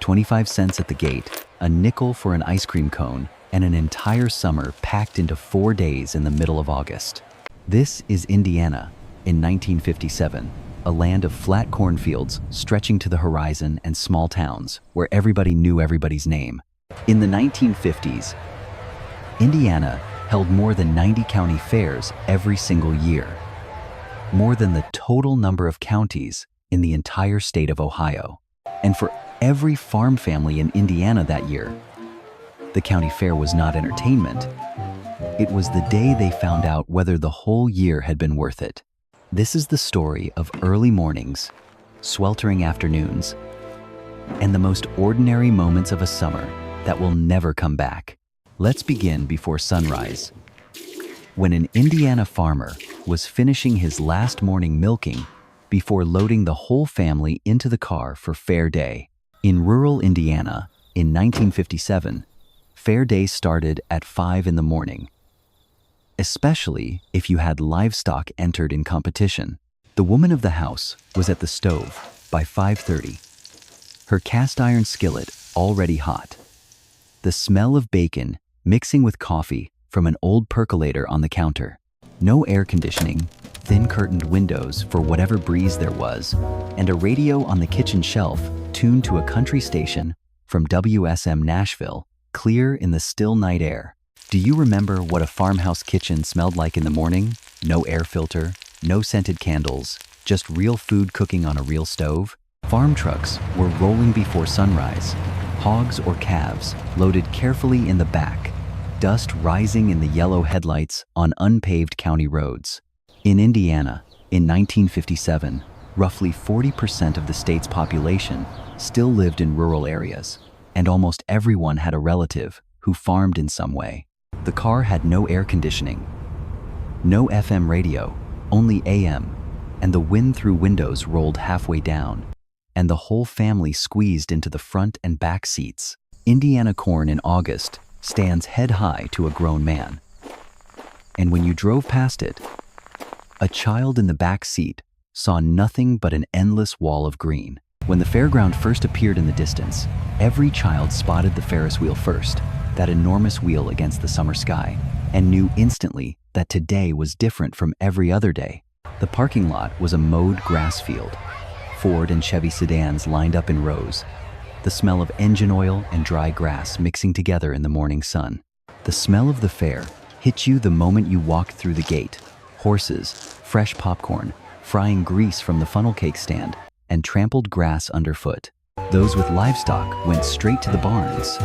25 cents at the gate, a nickel for an ice cream cone, and an entire summer packed into 4 days in the middle of August. This is Indiana in 1957, a land of flat cornfields stretching to the horizon and small towns where everybody knew everybody's name. In the 1950s, Indiana held more than 90 county fairs every single year, more than the total number of counties in the entire state of Ohio. And for every farm family in Indiana that year, the county fair was not entertainment. It was the day they found out whether the whole year had been worth it. This is the story of early mornings, sweltering afternoons, and the most ordinary moments of a summer that will never come back. Let's begin before sunrise. When an Indiana farmer was finishing his last morning milking before loading the whole family into the car for fair day. In rural Indiana, in 1957, fair day started at 5 in the morning, especially if you had livestock entered in competition. The woman of the house was at the stove by 5:30, her cast iron skillet already hot. The smell of bacon mixing with coffee from an old percolator on the counter. No air conditioning, thin curtained windows for whatever breeze there was, and a radio on the kitchen shelf tuned to a country station from WSM Nashville, clear in the still night air. Do you remember what a farmhouse kitchen smelled like in the morning? No air filter, no scented candles, just real food cooking on a real stove? Farm trucks were rolling before sunrise, hogs or calves loaded carefully in the back, dust rising in the yellow headlights on unpaved county roads. In Indiana, in 1957, roughly 40% of the state's population still lived in rural areas, and almost everyone had a relative who farmed in some way. The car had no air conditioning, no FM radio, only AM, and the wind through windows rolled halfway down, and the whole family squeezed into the front and back seats. Indiana corn in August stands head high to a grown man. And when you drove past it, a child in the back seat saw nothing but an endless wall of green. When the fairground first appeared in the distance, every child spotted the Ferris wheel first, that enormous wheel against the summer sky, and knew instantly that today was different from every other day. The parking lot was a mowed grass field. Ford and Chevy sedans lined up in rows, the smell of engine oil and dry grass mixing together in the morning sun. The smell of the fair hit you the moment you walked through the gate. Horses, fresh popcorn, frying grease from the funnel cake stand, and trampled grass underfoot. Those with livestock went straight to the barns.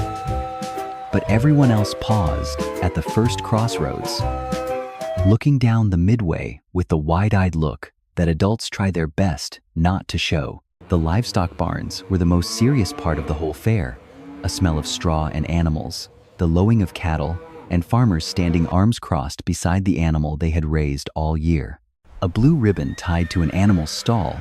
But everyone else paused at the first crossroads, looking down the midway with the wide-eyed look that adults try their best not to show. The livestock barns were the most serious part of the whole fair. A smell of straw and animals, the lowing of cattle, and farmers standing arms crossed beside the animal they had raised all year. A blue ribbon tied to an animal's stall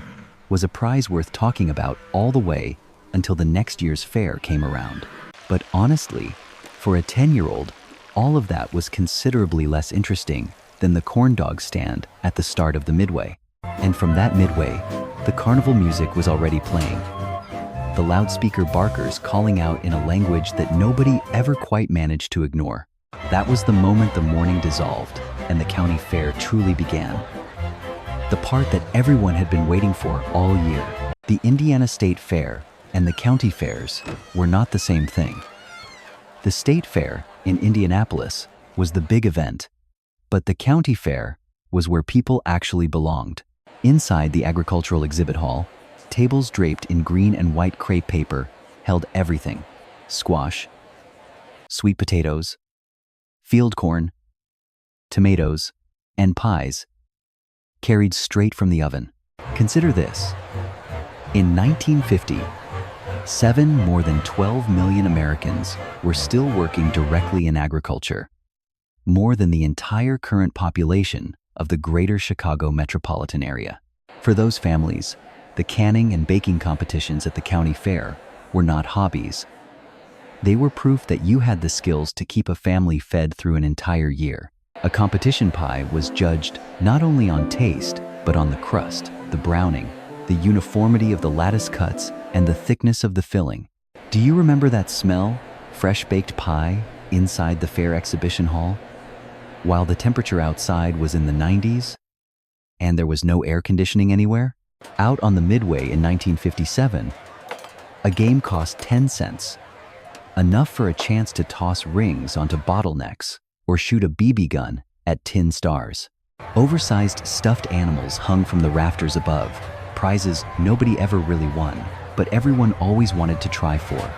was a prize worth talking about all the way until the next year's fair came around. But honestly, for a 10-year-old, all of that was considerably less interesting than the corn dog stand at the start of the midway. And from that midway, the carnival music was already playing. The loudspeaker barkers calling out in a language that nobody ever quite managed to ignore. That was the moment the morning dissolved and the county fair truly began. The part that everyone had been waiting for all year. The Indiana State Fair and the county fairs were not the same thing. The state fair in Indianapolis was the big event, but the county fair was where people actually belonged. Inside the agricultural exhibit hall, tables draped in green and white crepe paper held everything: squash, sweet potatoes, field corn, tomatoes, and pies, carried straight from the oven. Consider this. In 1950, more than 12 million Americans were still working directly in agriculture, more than the entire current population of the greater Chicago metropolitan area. For those families, the canning and baking competitions at the county fair were not hobbies. They were proof that you had the skills to keep a family fed through an entire year. A competition pie was judged not only on taste, but on the crust, the browning, the uniformity of the lattice cuts, and the thickness of the filling. Do you remember that smell? Fresh baked pie inside the fair exhibition hall? While the temperature outside was in the 90s and there was no air conditioning anywhere? Out on the Midway in 1957, a game cost 10 cents, enough for a chance to toss rings onto bottlenecks or shoot a BB gun at tin stars. Oversized stuffed animals hung from the rafters above, prizes nobody ever really won, but everyone always wanted to try for,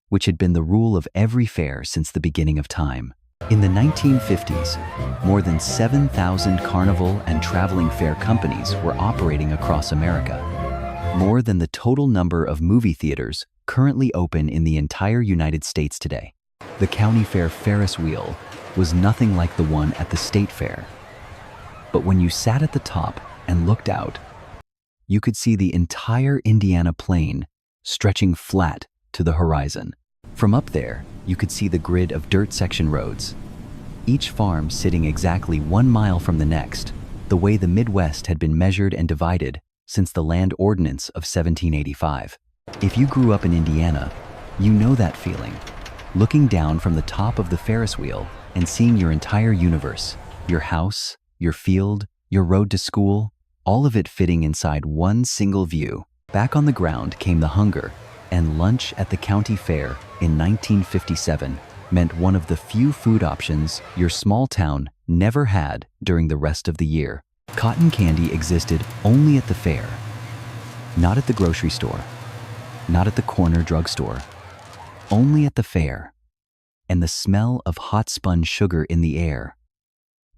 which had been the rule of every fair since the beginning of time. In the 1950s, more than 7,000 carnival and traveling fair companies were operating across America, more than the total number of movie theaters currently open in the entire United States today. The county fair Ferris wheel was nothing like the one at the state fair. But when you sat at the top and looked out, you could see the entire Indiana plain stretching flat to the horizon. From up there, you could see the grid of dirt section roads, each farm sitting exactly 1 mile from the next, the way the Midwest had been measured and divided since the Land Ordinance of 1785. If you grew up in Indiana, you know that feeling, looking down from the top of the Ferris wheel and seeing your entire universe, your house, your field, your road to school, all of it fitting inside one single view. Back on the ground came the hunger, and lunch at the county fair in 1957 meant one of the few food options your small town never had during the rest of the year. Cotton candy existed only at the fair, not at the grocery store, not at the corner drugstore, only at the fair. And the smell of hot spun sugar in the air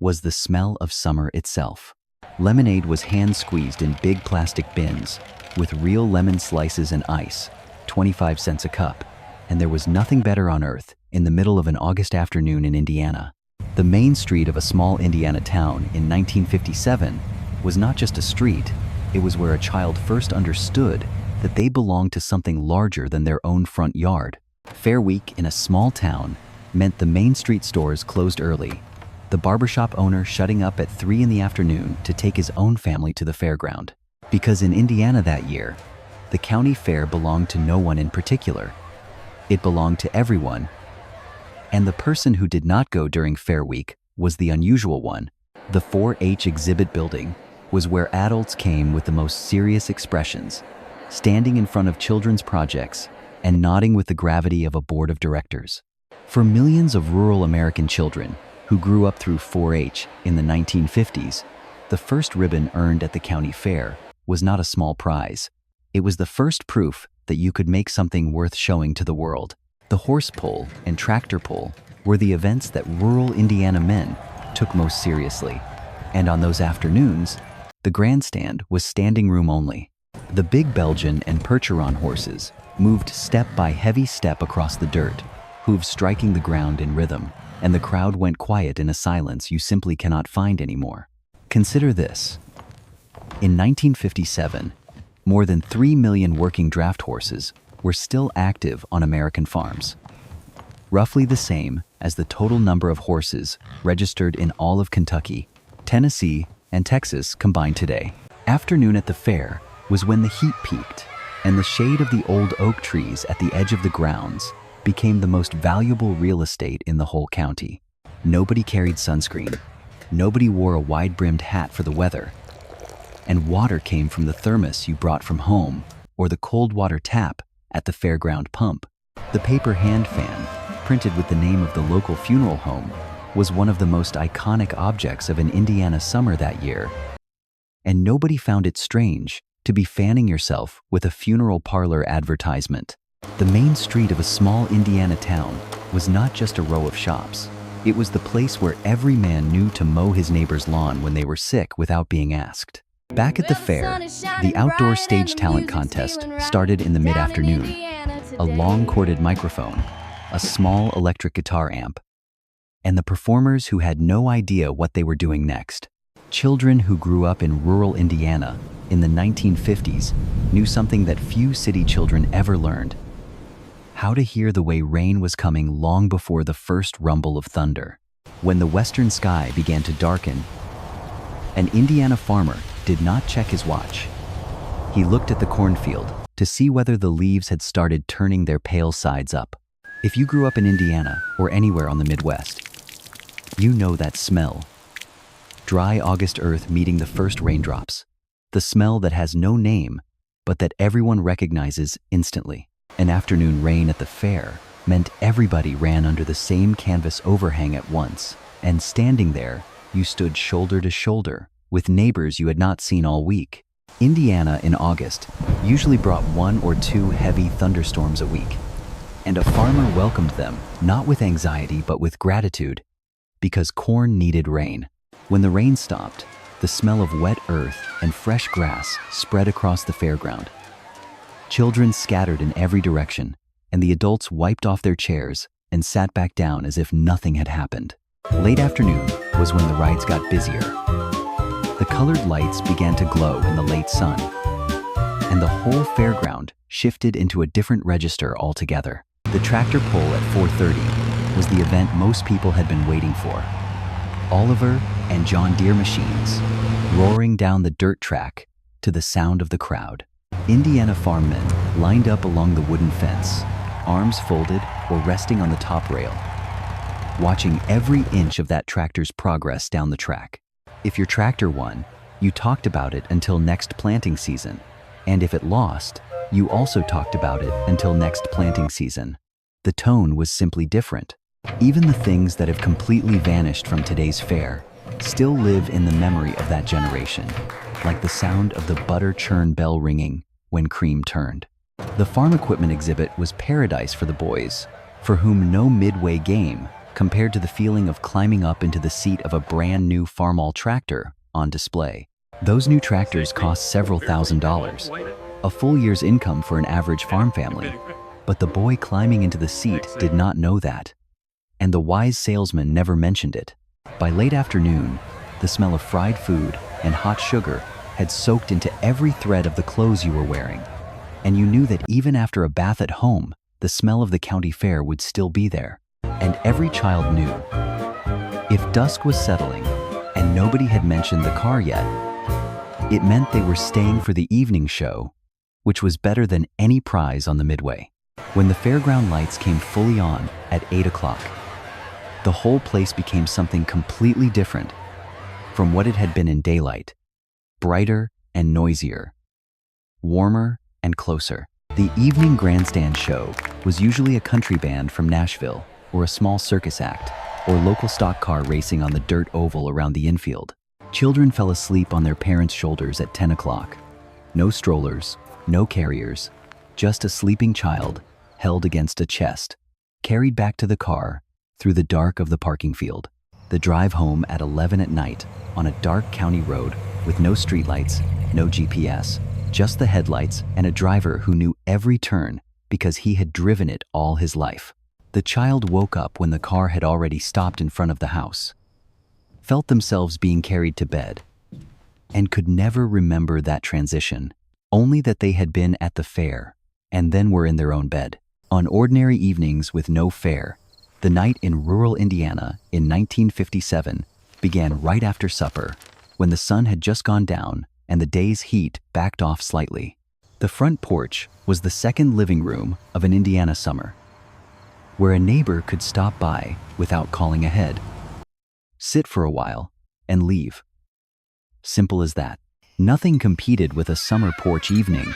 was the smell of summer itself. Lemonade was hand-squeezed in big plastic bins with real lemon slices and ice, 25 cents a cup, and there was nothing better on earth in the middle of an August afternoon in Indiana. The main street of a small Indiana town in 1957 was not just a street, it was where a child first understood that they belonged to something larger than their own front yard. Fair week in a small town meant the main street stores closed early, the barbershop owner shutting up at 3 in the afternoon to take his own family to the fairground. Because in Indiana that year, the county fair belonged to no one in particular. It belonged to everyone, and the person who did not go during Fair Week was the unusual one. The 4-H exhibit building was where adults came with the most serious expressions, standing in front of children's projects and nodding with the gravity of a board of directors. For millions of rural American children who grew up through 4-H in the 1950s, the first ribbon earned at the county fair was not a small prize. It was the first proof that you could make something worth showing to the world. The horse pull and tractor pull were the events that rural Indiana men took most seriously. And on those afternoons, the grandstand was standing room only. The big Belgian and Percheron horses moved step by heavy step across the dirt, hooves striking the ground in rhythm, and the crowd went quiet in a silence you simply cannot find anymore. Consider this. In 1957, more than 3 million working draft horses were still active on American farms, roughly the same as the total number of horses registered in all of Kentucky, Tennessee, and Texas combined today. Afternoon at the fair was when the heat peaked, and the shade of the old oak trees at the edge of the grounds became the most valuable real estate in the whole county. Nobody carried sunscreen, nobody wore a wide-brimmed hat for the weather, and water came from the thermos you brought from home or the cold water tap at the fairground pump. The paper hand fan, printed with the name of the local funeral home, was one of the most iconic objects of an Indiana summer that year, and nobody found it strange to be fanning yourself with a funeral parlor advertisement. The main street of a small Indiana town was not just a row of shops. It was the place where every man knew to mow his neighbor's lawn when they were sick without being asked. Back at the fair, the outdoor stage talent contest started in the mid-afternoon. A long-corded microphone, a small electric guitar amp, and the performers who had no idea what they were doing next. Children who grew up in rural Indiana in the 1950s knew something that few city children ever learned: how to hear the way rain was coming long before the first rumble of thunder. When the western sky began to darken, an Indiana farmer did not check his watch. He looked at the cornfield, to see whether the leaves had started turning their pale sides up. If you grew up in Indiana or anywhere on the Midwest, you know that smell. Dry August earth meeting the first raindrops. The smell that has no name, but that everyone recognizes instantly. An afternoon rain at the fair meant everybody ran under the same canvas overhang at once, and standing there, you stood shoulder to shoulder with neighbors you had not seen all week. Indiana in August usually brought 1 or 2 heavy thunderstorms a week, and a farmer welcomed them not with anxiety but with gratitude, because corn needed rain. When the rain stopped, the smell of wet earth and fresh grass spread across the fairground. Children scattered in every direction, and the adults wiped off their chairs and sat back down as if nothing had happened. Late afternoon was when the rides got busier. The colored lights began to glow in the late sun, and the whole fairground shifted into a different register altogether. The tractor pull at 4:30 was the event most people had been waiting for. Oliver and John Deere machines roaring down the dirt track to the sound of the crowd. Indiana farmmen lined up along the wooden fence, arms folded or resting on the top rail, watching every inch of that tractor's progress down the track. If your tractor won, you talked about it until next planting season, and if it lost, you also talked about it until next planting season. The tone was simply different. Even the things that have completely vanished from today's fair still live in the memory of that generation, like the sound of the butter churn bell ringing when cream turned. The farm equipment exhibit was paradise for the boys, for whom no midway game compared to the feeling of climbing up into the seat of a brand new Farmall tractor on display. Those new tractors cost several $1,000s, a full year's income for an average farm family. But the boy climbing into the seat did not know that, and the wise salesman never mentioned it. By late afternoon, the smell of fried food and hot sugar had soaked into every thread of the clothes you were wearing, and you knew that even after a bath at home, the smell of the county fair would still be there. And every child knew, if dusk was settling and nobody had mentioned the car yet, it meant they were staying for the evening show, which was better than any prize on the midway. When the fairground lights came fully on at 8 o'clock, the whole place became something completely different from what it had been in daylight. Brighter and noisier, warmer and closer. The evening grandstand show was usually a country band from Nashville, or a small circus act, or local stock car racing on the dirt oval around the infield. Children fell asleep on their parents' shoulders at 10 o'clock. No strollers, no carriers, just a sleeping child held against a chest, carried back to the car through the dark of the parking field. The drive home at 11 at night on a dark county road with no streetlights, no GPS, just the headlights and a driver who knew every turn because he had driven it all his life. The child woke up when the car had already stopped in front of the house, felt themselves being carried to bed, and could never remember that transition, only that they had been at the fair and then were in their own bed. On ordinary evenings with no fair, the night in rural Indiana in 1957 began right after supper, when the sun had just gone down and the day's heat backed off slightly. The front porch was the second living room of an Indiana summer, where a neighbor could stop by without calling ahead, sit for a while, and leave. Simple as that. Nothing competed with a summer porch evening.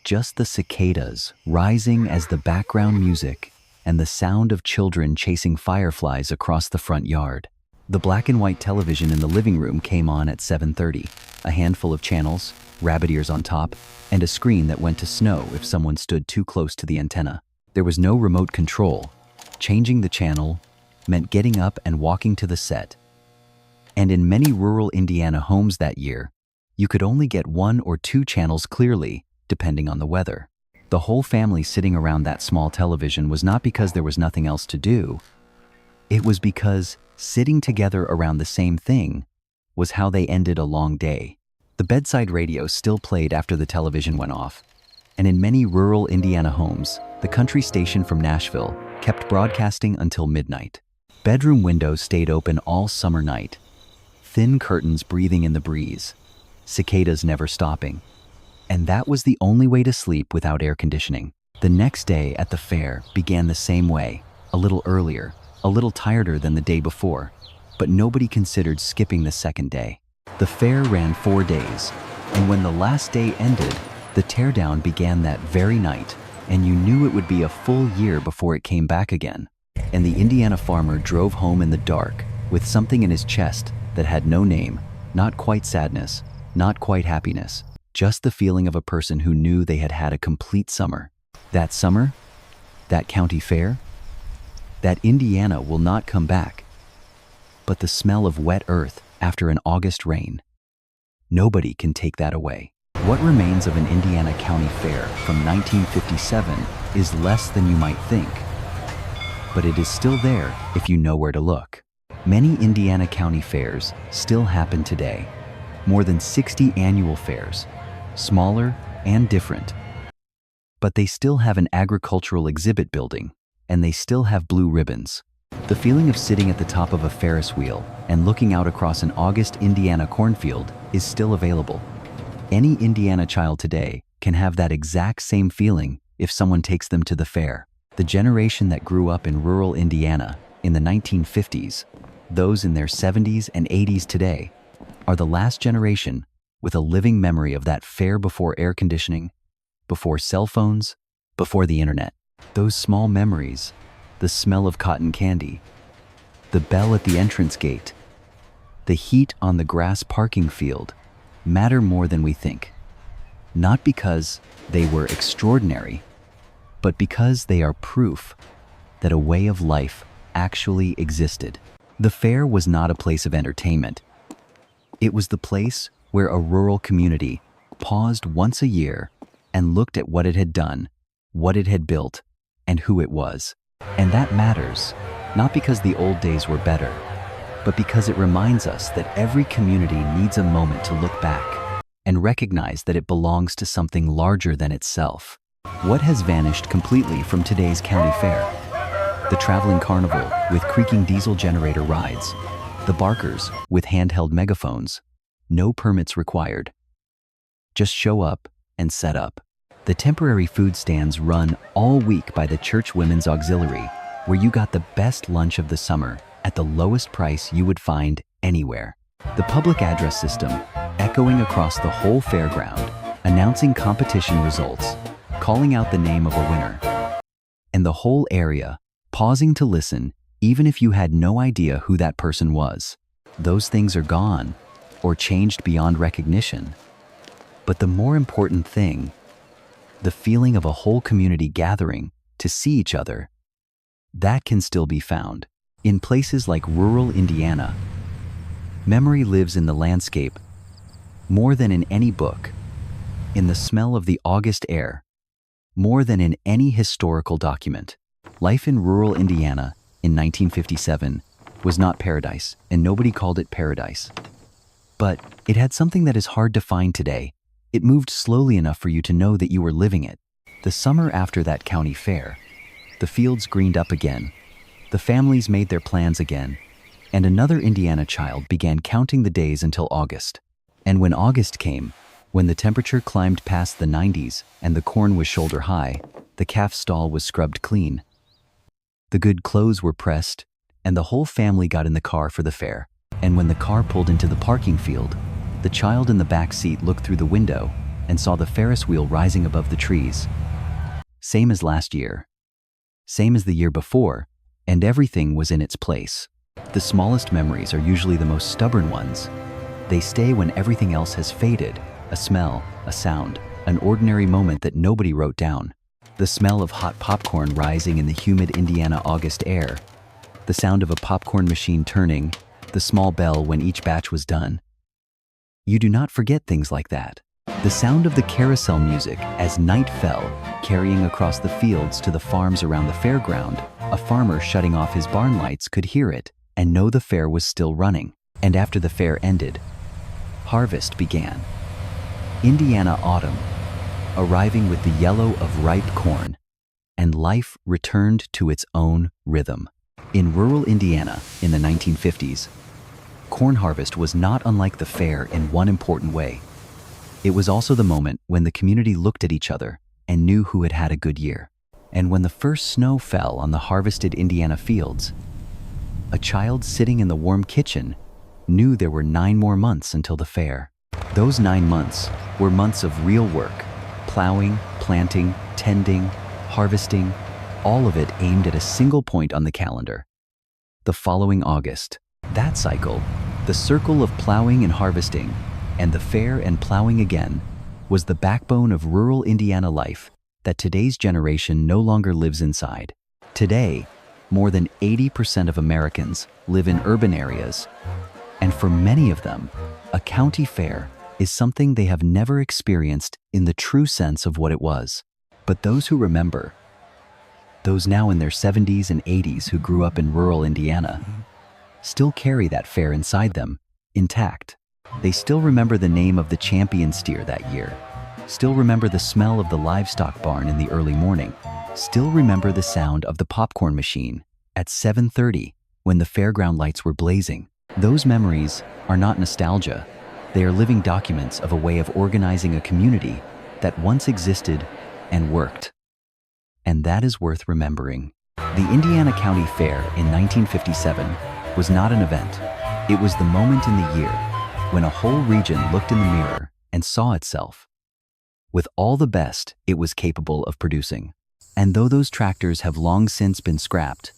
Just the cicadas rising as the background music and the sound of children chasing fireflies across the front yard. The black and white television in the living room came on at 7:30, a handful of channels, rabbit ears on top, and a screen that went to snow if someone stood too close to the antenna. There was no remote control. Changing the channel meant getting up and walking to the set. And in many rural Indiana homes that year, you could only get 1 or 2 channels clearly, depending on the weather. The whole family sitting around that small television was not because there was nothing else to do. It was because sitting together around the same thing was how they ended a long day. The bedside radio still played after the television went off, and in many rural Indiana homes, the country station from Nashville kept broadcasting until midnight. Bedroom windows stayed open all summer night, thin curtains breathing in the breeze, cicadas never stopping. And that was the only way to sleep without air conditioning. The next day at the fair began the same way, a little earlier, a little tireder than the day before, but nobody considered skipping the second day. The fair ran 4 days, and when the last day ended, the teardown began that very night, and you knew it would be a full year before it came back again. And the Indiana farmer drove home in the dark with something in his chest that had no name, not quite sadness, not quite happiness, just the feeling of a person who knew they had had a complete summer. That summer, that county fair, that Indiana will not come back. But the smell of wet earth after an August rain, nobody can take that away. What remains of an Indiana county fair from 1957 is less than you might think, but it is still there if you know where to look. Many Indiana county fairs still happen today. More than 60 annual fairs, smaller and different. But they still have an agricultural exhibit building, and they still have blue ribbons. The feeling of sitting at the top of a Ferris wheel and looking out across an August Indiana cornfield is still available. Any Indiana child today can have that exact same feeling if someone takes them to the fair. The generation that grew up in rural Indiana in the 1950s, those in their 70s and 80s today, are the last generation with a living memory of that fair before air conditioning, before cell phones, before the internet. Those small memories, the smell of cotton candy, the bell at the entrance gate, the heat on the grass parking field, matter more than we think. Not because they were extraordinary, but because they are proof that a way of life actually existed. The fair was not a place of entertainment. It was the place where a rural community paused once a year and looked at what it had done, what it had built, and who it was. And that matters, not because the old days were better, but because it reminds us that every community needs a moment to look back and recognize that it belongs to something larger than itself. What has vanished completely from today's county fair? The traveling carnival with creaking diesel generator rides, the barkers with handheld megaphones, no permits required. Just show up and set up. The temporary food stands run all week by the Church Women's Auxiliary, where you got the best lunch of the summer at the lowest price you would find anywhere. The public address system echoing across the whole fairground, announcing competition results, calling out the name of a winner, and the whole area pausing to listen even if you had no idea who that person was. Those things are gone or changed beyond recognition. But the more important thing, the feeling of a whole community gathering to see each other, that can still be found. In places like rural Indiana, memory lives in the landscape more than in any book, in the smell of the August air, more than in any historical document. Life in rural Indiana in 1957 was not paradise, and nobody called it paradise. But it had something that is hard to find today. It moved slowly enough for you to know that you were living it. The summer after that county fair, the fields greened up again, the families made their plans again, and another Indiana child began counting the days until August. And when August came, when the temperature climbed past the 90s and the corn was shoulder high, the calf stall was scrubbed clean, the good clothes were pressed, and the whole family got in the car for the fair. And when the car pulled into the parking field, the child in the back seat looked through the window and saw the Ferris wheel rising above the trees. Same as last year, same as the year before, and everything was in its place. The smallest memories are usually the most stubborn ones. They stay when everything else has faded, a smell, a sound, an ordinary moment that nobody wrote down. The smell of hot popcorn rising in the humid Indiana August air, the sound of a popcorn machine turning, the small bell when each batch was done. You do not forget things like that. The sound of the carousel music as night fell, carrying across the fields to the farms around the fairground. A farmer shutting off his barn lights could hear it and know the fair was still running. And after the fair ended, harvest began. Indiana autumn, arriving with the yellow of ripe corn, and life returned to its own rhythm. In rural Indiana in the 1950s, corn harvest was not unlike the fair in one important way. It was also the moment when the community looked at each other and knew who had had a good year. And when the first snow fell on the harvested Indiana fields, a child sitting in the warm kitchen knew there were 9 more months until the fair. Those 9 months were months of real work, plowing, planting, tending, harvesting, all of it aimed at a single point on the calendar: the following August. That cycle, the circle of plowing and harvesting, and the fair and plowing again, was the backbone of rural Indiana life that today's generation no longer lives inside. Today, more than 80% of Americans live in urban areas, and for many of them, a county fair is something they have never experienced in the true sense of what it was. But those who remember, those now in their 70s and 80s who grew up in rural Indiana, still carry that fair inside them, intact. They still remember the name of the champion steer that year, still remember the smell of the livestock barn in the early morning, still remember the sound of the popcorn machine at 7:30 when the fairground lights were blazing. Those memories are not nostalgia. They are living documents of a way of organizing a community that once existed and worked. And that is worth remembering. The Indiana County Fair in 1957 was not an event. It was the moment in the year when a whole region looked in the mirror and saw itself with all the best it was capable of producing. And though those tractors have long since been scrapped,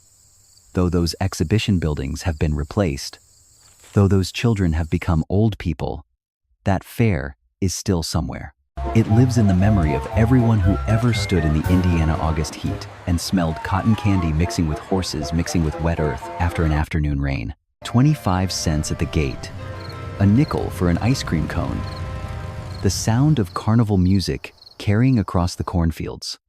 though those exhibition buildings have been replaced, though those children have become old people, that fair is still somewhere. It lives in the memory of everyone who ever stood in the Indiana August heat and smelled cotton candy mixing with horses mixing with wet earth after an afternoon rain. 25 cents at the gate, a nickel for an ice cream cone, the sound of carnival music carrying across the cornfields.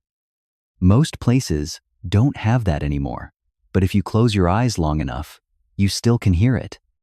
Most places don't have that anymore, but if you close your eyes long enough, you still can hear it.